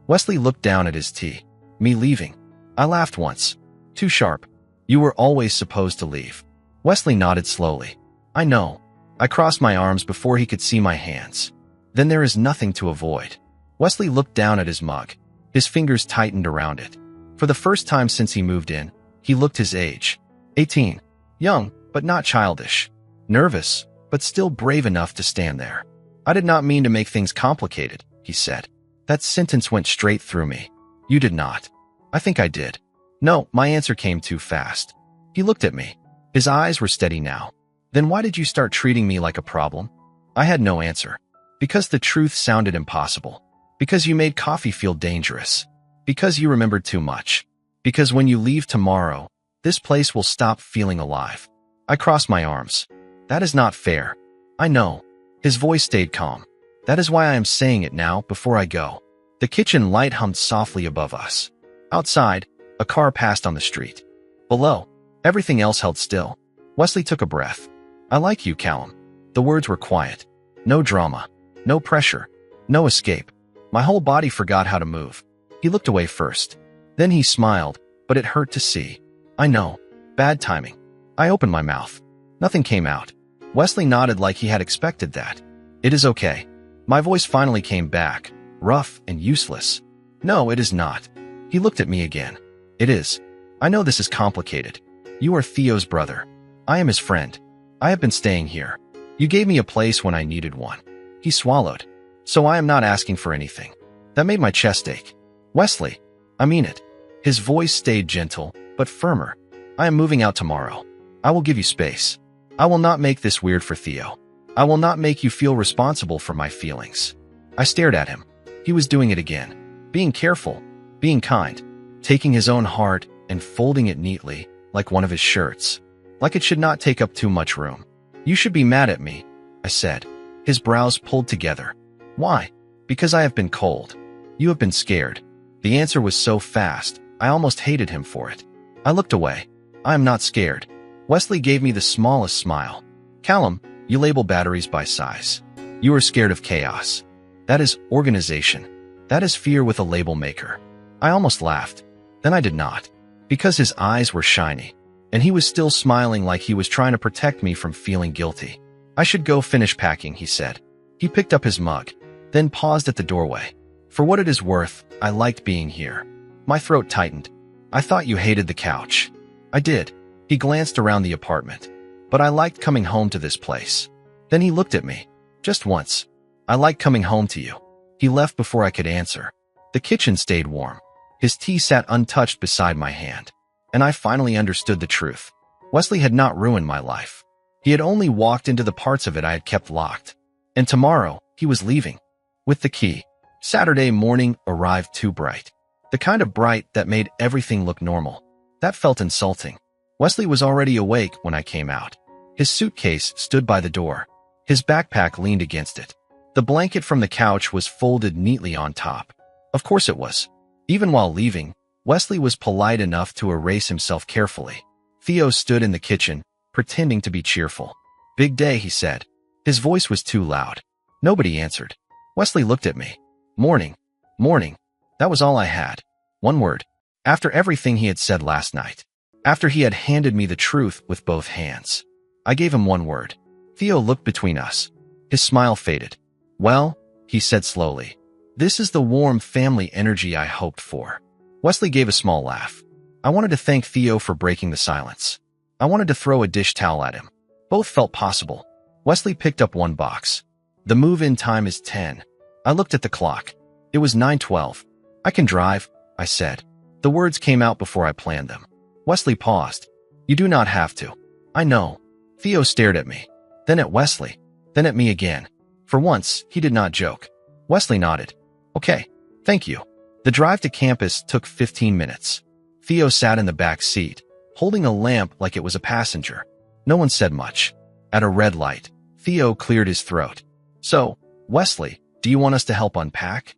A: Wesley looked down at his tea. Me leaving. I laughed once. Too sharp. You were always supposed to leave. Wesley nodded slowly. I know. I crossed my arms before he could see my hands. Then there is nothing to avoid. Wesley looked down at his mug. His fingers tightened around it. For the first time since he moved in, he looked his age. 18. Young, but not childish. Nervous, but still brave enough to stand there. I did not mean to make things complicated, he said. That sentence went straight through me. You did not. I think I did. No, my answer came too fast. He looked at me. His eyes were steady now. Then why did you start treating me like a problem? I had no answer. Because the truth sounded impossible. Because you made coffee feel dangerous. Because you remembered too much. Because when you leave tomorrow, this place will stop feeling alive. I crossed my arms. That is not fair. I know. His voice stayed calm. That is why I am saying it now before I go. The kitchen light hummed softly above us. Outside, a car passed on the street. Below, everything else held still. Wesley took a breath. I like you, Callum. The words were quiet. No drama. No pressure. No escape. My whole body forgot how to move. He looked away first. Then he smiled, but it hurt to see. I know. Bad timing. I opened my mouth. Nothing came out. Wesley nodded like he had expected that. It is okay. My voice finally came back, rough and useless. No, it is not. He looked at me again. It is. I know this is complicated. You are Theo's brother. I am his friend. I have been staying here. You gave me a place when I needed one. He swallowed. So I am not asking for anything. That made my chest ache. Wesley, I mean it. His voice stayed gentle, but firmer. I am moving out tomorrow. I will give you space. I will not make this weird for Theo. I will not make you feel responsible for my feelings. I stared at him. He was doing it again. Being careful. Being kind. Taking his own heart and folding it neatly, like one of his shirts. Like it should not take up too much room. You should be mad at me, I said. His brows pulled together. Why? Because I have been cold. You have been scared. The answer was so fast, I almost hated him for it. I looked away. I am not scared. Wesley gave me the smallest smile. Callum, you label batteries by size. You are scared of chaos. That is organization. That is fear with a label maker. I almost laughed. Then I did not. Because his eyes were shiny. And he was still smiling like he was trying to protect me from feeling guilty. I should go finish packing, he said. He picked up his mug, then paused at the doorway. For what it is worth, I liked being here. My throat tightened. I thought you hated the couch. I did. He glanced around the apartment. But I liked coming home to this place. Then he looked at me. Just once. I like coming home to you. He left before I could answer. The kitchen stayed warm. His tea sat untouched beside my hand. And I finally understood the truth. Wesley had not ruined my life. He had only walked into the parts of it I had kept locked. And tomorrow, he was leaving. With the key. Saturday morning arrived too bright. The kind of bright that made everything look normal. That felt insulting. Wesley was already awake when I came out. His suitcase stood by the door. His backpack leaned against it. The blanket from the couch was folded neatly on top. Of course it was. Even while leaving, Wesley was polite enough to erase himself carefully. Theo stood in the kitchen, pretending to be cheerful. "Big day," he said. His voice was too loud. Nobody answered. Wesley looked at me. "Morning. Morning." That was all I had. One word. After everything he had said last night. After he had handed me the truth with both hands. I gave him one word. Theo looked between us. His smile faded. "Well," he said slowly, "this is the warm family energy I hoped for." Wesley gave a small laugh. I wanted to thank Theo for breaking the silence. I wanted to throw a dish towel at him. Both felt possible. Wesley picked up one box. "The move-in time is 10. I looked at the clock. It was 9:12. "I can drive," I said. The words came out before I planned them. Wesley paused. "You do not have to." "I know." Theo stared at me, then at Wesley, then at me again. For once, he did not joke. Wesley nodded. "Okay, thank you." The drive to campus took 15 minutes. Theo sat in the back seat, holding a lamp like it was a passenger. No one said much. At a red light, Theo cleared his throat. "So, Wesley, do you want us to help unpack?"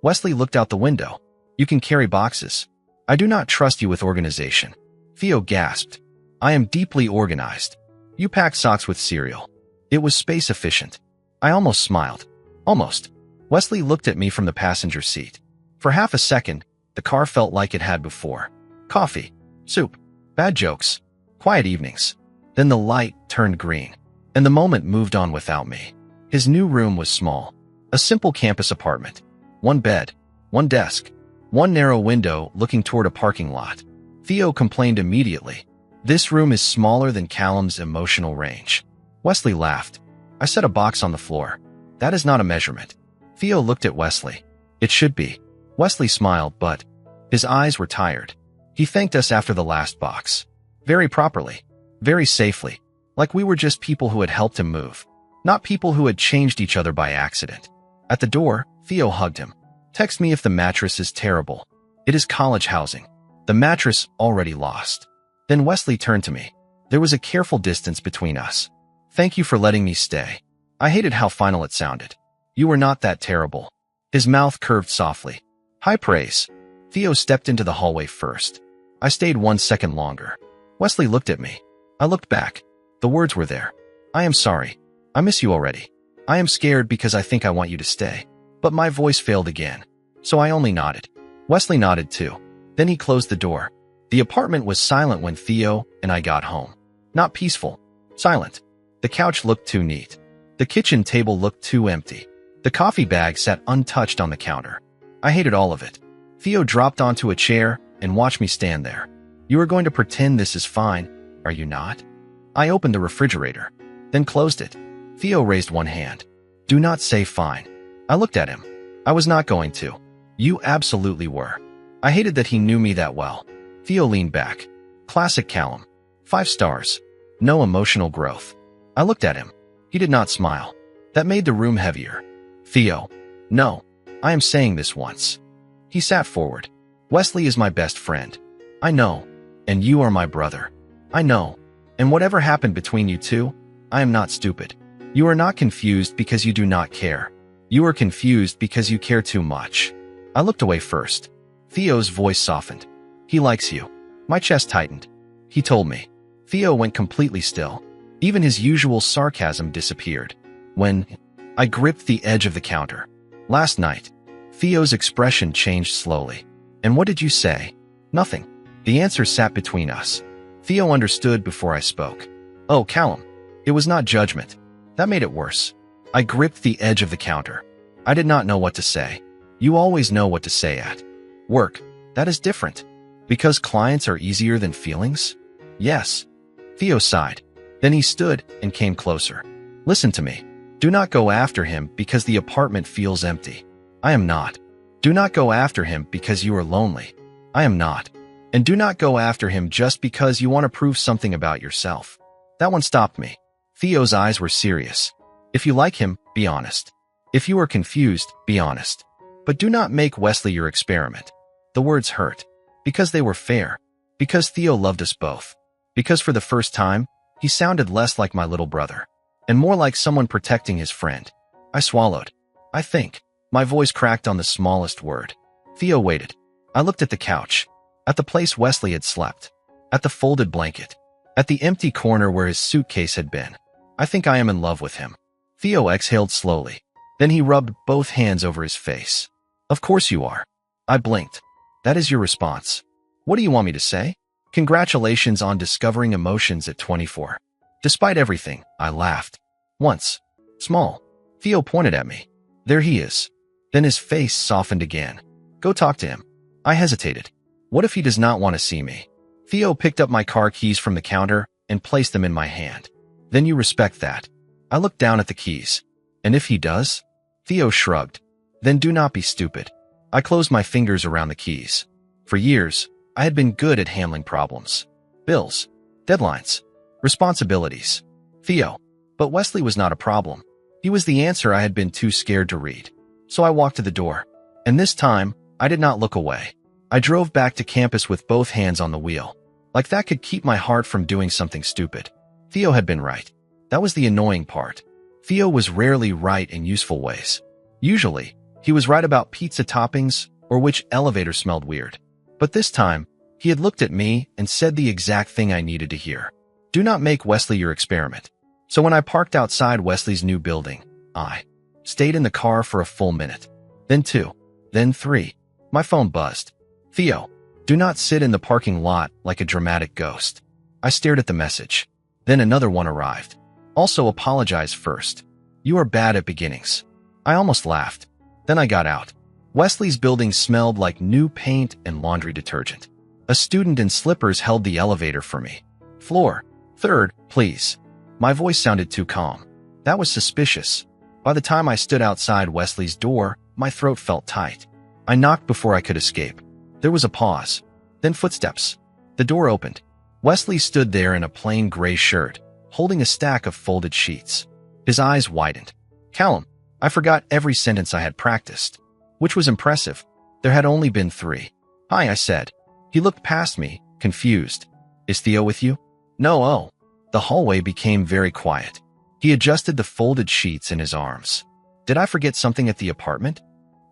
A: Wesley looked out the window. "You can carry boxes. I do not trust you with organization." Theo gasped. "I am deeply organized. You pack socks with cereal." It was space efficient. I almost smiled. Almost. Wesley looked at me from the passenger seat. For half a second, the car felt like it had before. Coffee, soup, bad jokes, quiet evenings. Then the light turned green, and the moment moved on without me. His new room was small. A simple campus apartment. One bed, one desk, one narrow window looking toward a parking lot. Theo complained immediately. "This room is smaller than Callum's emotional range." Wesley laughed. I set a box on the floor. "That is not a measurement." Theo looked at Wesley. "It should be." Wesley smiled, but his eyes were tired. He thanked us after the last box. Very properly. Very safely. Like we were just people who had helped him move. Not people who had changed each other by accident. At the door, Theo hugged him. "Text me if the mattress is terrible. It is college housing. The mattress already lost." Then Wesley turned to me. There was a careful distance between us. "Thank you for letting me stay." I hated how final it sounded. "You were not that terrible." His mouth curved softly. High praise. Theo stepped into the hallway first. I stayed 1 second longer. Wesley looked at me. I looked back. The words were there. "I am sorry. I miss you already. I am scared because I think I want you to stay." But my voice failed again. So I only nodded. Wesley nodded too. Then he closed the door. The apartment was silent when Theo and I got home. Not peaceful. Silent. The couch looked too neat. The kitchen table looked too empty. The coffee bag sat untouched on the counter. I hated all of it. Theo dropped onto a chair and watched me stand there. "You are going to pretend this is fine, are you not?" I opened the refrigerator, then closed it. Theo raised one hand. "Do not say fine." I looked at him. I was not going to. "You absolutely were." I hated that he knew me that well. Theo leaned back. Classic Callum. 5 stars. No emotional growth. I looked at him. He did not smile. That made the room heavier. "Theo. No. I am saying this once." He sat forward. "Wesley is my best friend. I know. And you are my brother. I know. And whatever happened between you two, I am not stupid. You are not confused because you do not care. You are confused because you care too much." I looked away first. Theo's voice softened. "He likes you." My chest tightened. He told me. Theo went completely still. Even his usual sarcasm disappeared. When I gripped the edge of the counter. "Last night." Theo's expression changed slowly. "And what did you say?" "Nothing." The answer sat between us. Theo understood before I spoke. "Oh, Callum." It was not judgment. That made it worse. I gripped the edge of the counter. I did not know what to say. You always know what to say at work. That is different. Because clients are easier than feelings? Yes. Theo sighed. Then he stood and came closer. "Listen to me. Do not go after him because the apartment feels empty. I am not. Do not go after him because you are lonely. I am not. And do not go after him just because you want to prove something about yourself. That one stopped me. Theo's eyes were serious. If you like him, be honest. If you are confused, be honest. But do not make Wesley your experiment. The words hurt. Because they were fair. Because Theo loved us both. Because for the first time, he sounded less like my little brother. And more like someone protecting his friend. I swallowed. I think. My voice cracked on the smallest word. Theo waited. I looked at the couch. At the place Wesley had slept. At the folded blanket. At the empty corner where his suitcase had been. I think I am in love with him. Theo exhaled slowly. Then he rubbed both hands over his face. Of course you are. I blinked. That is your response. What do you want me to say? Congratulations on discovering emotions at 24. Despite everything, I laughed. Once. Small. Theo pointed at me. There he is. Then his face softened again. Go talk to him. I hesitated. What if he does not want to see me? Theo picked up my car keys from the counter and placed them in my hand. Then you respect that. I looked down at the keys. And if he does? Theo shrugged. Then do not be stupid. I closed my fingers around the keys. For years, I had been good at handling problems. Bills. Deadlines. Responsibilities. Theo. But Wesley was not a problem. He was the answer I had been too scared to read. So I walked to the door. And this time, I did not look away. I drove back to campus with both hands on the wheel. Like that could keep my heart from doing something stupid. Theo had been right. That was the annoying part. Theo was rarely right in useful ways. Usually, he was right about pizza toppings or which elevator smelled weird. But this time, he had looked at me and said the exact thing I needed to hear. Do not make Wesley your experiment. So when I parked outside Wesley's new building, I stayed in the car for a full minute. Then 2. Then 3. My phone buzzed. Theo, do not sit in the parking lot like a dramatic ghost. I stared at the message. Then another one arrived. Also apologize first. You are bad at beginnings. I almost laughed. Then I got out. Wesley's building smelled like new paint and laundry detergent. A student in slippers held the elevator for me. Floor 3rd, please. My voice sounded too calm. That was suspicious. By the time I stood outside Wesley's door, my throat felt tight. I knocked before I could escape. There was a pause. Then footsteps. The door opened. Wesley stood there in a plain gray shirt, holding a stack of folded sheets. His eyes widened. Callum, I forgot every sentence I had practiced. Which was impressive. There had only been 3. Hi, I said. He looked past me, confused. Is Theo with you? No, oh. The hallway became very quiet. He adjusted the folded sheets in his arms. Did I forget something at the apartment?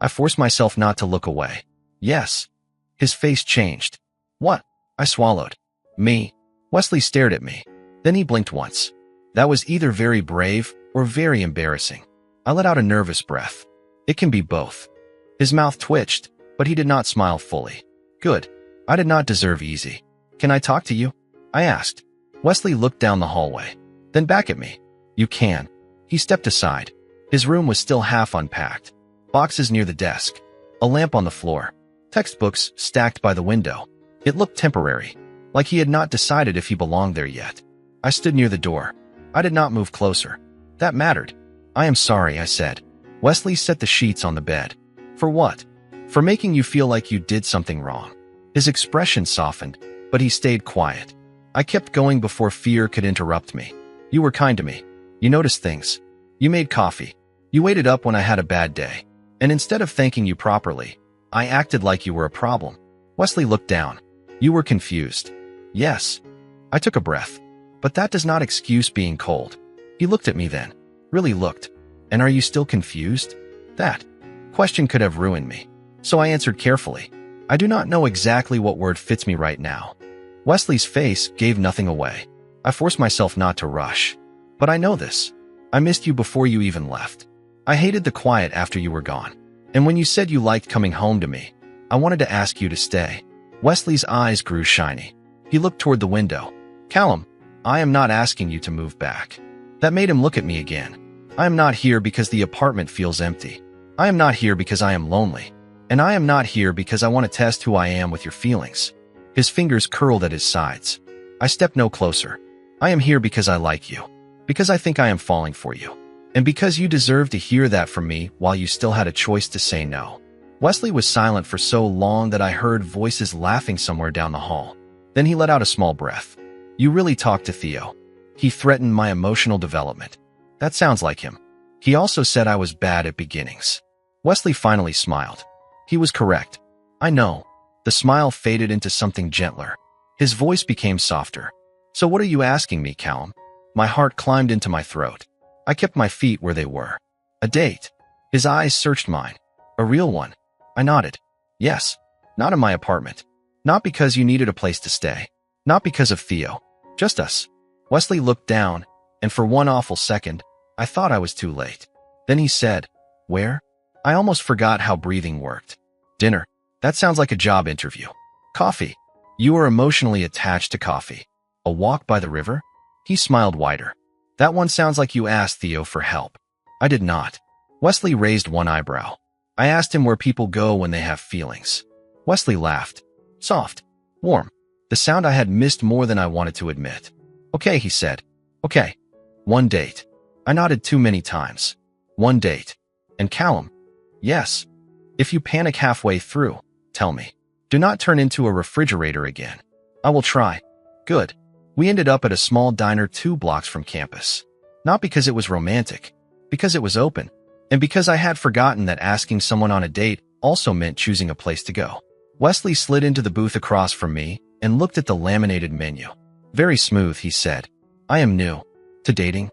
A: I forced myself not to look away. Yes. His face changed. What? I swallowed. Me. Wesley stared at me. Then he blinked once. That was either very brave or very embarrassing. I let out a nervous breath. It can be both. His mouth twitched, but he did not smile fully. Good. I did not deserve easy. Can I talk to you? I asked. Wesley looked down the hallway, then back at me. You can. He stepped aside. His room was still half unpacked. Boxes near the desk. A lamp on the floor. Textbooks stacked by the window. It looked temporary, like he had not decided if he belonged there yet. I stood near the door. I did not move closer. That mattered. I am sorry, I said. Wesley set the sheets on the bed. For what? For making you feel like you did something wrong. His expression softened, but he stayed quiet. I kept going before fear could interrupt me. You were kind to me. You noticed things. You made coffee. You waited up when I had a bad day. And instead of thanking you properly, I acted like you were a problem. Wesley looked down. You were confused. Yes. I took a breath. But that does not excuse being cold. He looked at me then. Really looked. And are you still confused? That question could have ruined me. So I answered carefully. I do not know exactly what word fits me right now. Wesley's face gave nothing away. I forced myself not to rush. But I know this. I missed you before you even left. I hated the quiet after you were gone. And when you said you liked coming home to me, I wanted to ask you to stay. Wesley's eyes grew shiny. He looked toward the window. Callum, I am not asking you to move back. That made him look at me again. I am not here because the apartment feels empty. I am not here because I am lonely. And I am not here because I want to test who I am with your feelings. His fingers curled at his sides. I stepped no closer. I am here because I like you. Because I think I am falling for you. And because you deserve to hear that from me while you still had a choice to say no. Wesley was silent for so long that I heard voices laughing somewhere down the hall. Then he let out a small breath. You really talked to Theo. He threatened my emotional development. That sounds like him. He also said I was bad at beginnings. Wesley finally smiled. He was correct. I know. The smile faded into something gentler. His voice became softer. So what are you asking me, Callum? My heart climbed into my throat. I kept my feet where they were. A date. His eyes searched mine. A real one. I nodded. Yes. Not in my apartment. Not because you needed a place to stay. Not because of Theo. Just us. Wesley looked down, and for one awful second, I thought I was too late. Then he said, Where? I almost forgot how breathing worked. Dinner. That sounds like a job interview. Coffee. You are emotionally attached to coffee. A walk by the river? He smiled wider. That one sounds like you asked Theo for help. I did not. Wesley raised one eyebrow. I asked him where people go when they have feelings. Wesley laughed. Soft. Warm. The sound I had missed more than I wanted to admit. Okay, he said. Okay. One date. I nodded too many times. One date. And Callum? Yes. If you panic halfway through, tell me. Do not turn into a refrigerator again. I will try. Good. We ended up at a small diner 2 blocks from campus. Not because it was romantic, because it was open, and because I had forgotten that asking someone on a date also meant choosing a place to go. Wesley slid into the booth across from me and looked at the laminated menu. Very smooth, he said. I am new. To dating?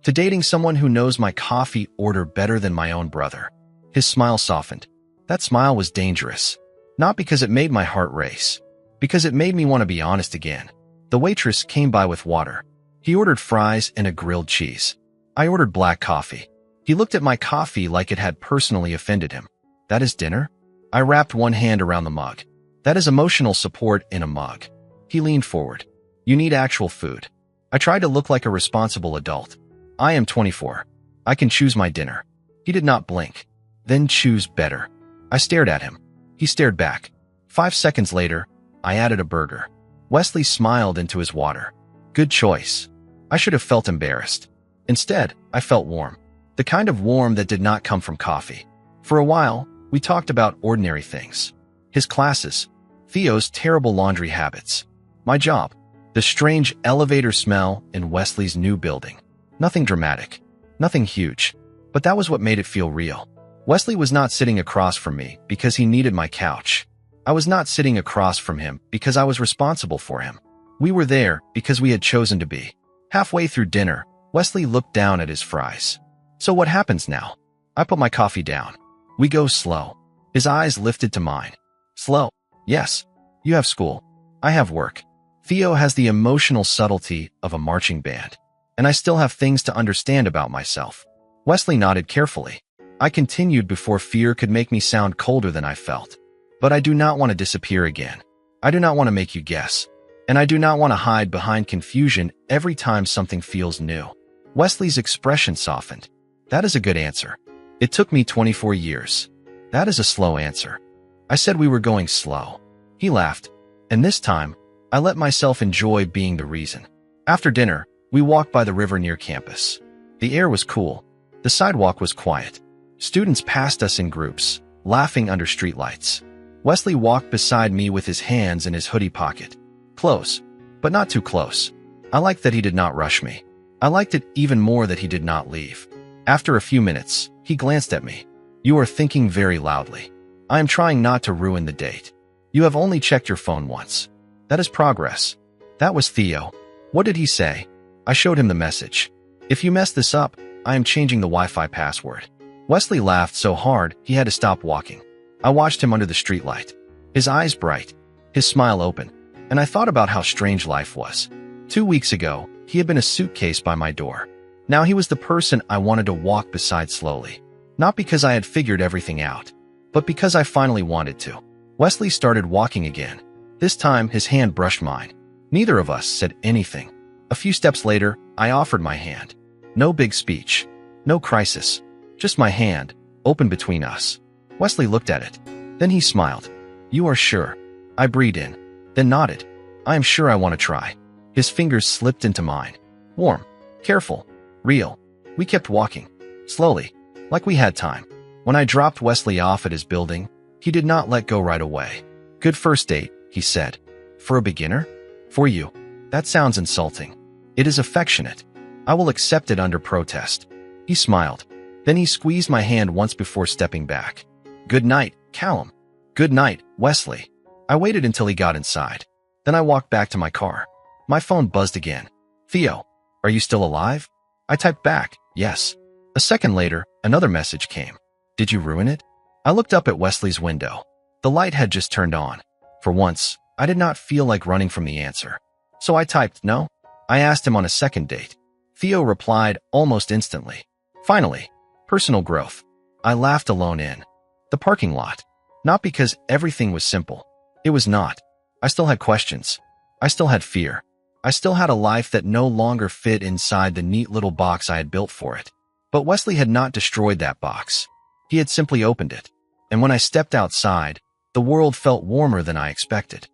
A: To dating someone who knows my coffee order better than my own brother. His smile softened. That smile was dangerous. Not because it made my heart race. Because it made me want to be honest again. The waitress came by with water. He ordered fries and a grilled cheese. I ordered black coffee. He looked at my coffee like it had personally offended him. That is dinner? I wrapped one hand around the mug. That is emotional support in a mug. He leaned forward. You need actual food. I tried to look like a responsible adult. I am 24. I can choose my dinner. He did not blink. Then choose better. I stared at him. He stared back. 5 seconds later, I added a burger. Wesley smiled into his water. Good choice. I should have felt embarrassed. Instead, I felt warm. The kind of warm that did not come from coffee. For a while, we talked about ordinary things. His classes, Theo's terrible laundry habits, my job, the strange elevator smell in Wesley's new building. Nothing dramatic, nothing huge, but that was what made it feel real. Wesley was not sitting across from me because he needed my couch. I was not sitting across from him because I was responsible for him. We were there because we had chosen to be. Halfway through dinner, Wesley looked down at his fries. So what happens now? I put my coffee down. We go slow. His eyes lifted to mine. Slow. Yes. You have school. I have work. Theo has the emotional subtlety of a marching band. And I still have things to understand about myself. Wesley nodded carefully. I continued before fear could make me sound colder than I felt. But I do not want to disappear again. I do not want to make you guess. And I do not want to hide behind confusion every time something feels new. Wesley's expression softened. That is a good answer. It took me 24 years. That is a slow answer. I said we were going slow. He laughed. And this time, I let myself enjoy being the reason. After dinner, we walked by the river near campus. The air was cool. The sidewalk was quiet. Students passed us in groups, laughing under streetlights. Wesley walked beside me with his hands in his hoodie pocket. Close, but not too close. I liked that he did not rush me. I liked it even more that he did not leave. After a few minutes, he glanced at me. You are thinking very loudly. I am trying not to ruin the date. You have only checked your phone once. That is progress. That was Theo. What did he say? I showed him the message. If you mess this up, I am changing the Wi-Fi password. Wesley laughed so hard he had to stop walking. I watched him under the streetlight. His eyes bright, his smile open, and I thought about how strange life was. 2 weeks ago, he had been a suitcase by my door. Now he was the person I wanted to walk beside slowly. Not because I had figured everything out, but because I finally wanted to. Wesley started walking again. This time, his hand brushed mine. Neither of us said anything. A few steps later, I offered my hand. No big speech. No crisis. Just my hand, open between us. Wesley looked at it. Then he smiled. You are sure? I breathed in, then nodded. I am sure I want to try. His fingers slipped into mine. Warm, careful, real. We kept walking. Slowly, like we had time. When I dropped Wesley off at his building, He did not let go right away. "Good first date," he said. "For a beginner? For you. That sounds insulting. It is affectionate. I will accept it under protest." He smiled. Then he squeezed my hand once before stepping back. "Good night, Callum." "Good night, Wesley." I waited until he got inside. Then I walked back to my car. My phone buzzed again. "Theo, are you still alive?" I typed back, "Yes." A second later, another message came. "Did you ruin it?" I looked up at Wesley's window. The light had just turned on. For once, I did not feel like running from the answer. So I typed, "No." I asked him on a second date. Theo replied almost instantly. Finally, personal growth. I laughed alone in the parking lot. Not because everything was simple. It was not. I still had questions. I still had fear. I still had a life that no longer fit inside the neat little box I had built for it. But Wesley had not destroyed that box. He had simply opened it. And when I stepped outside, the world felt warmer than I expected.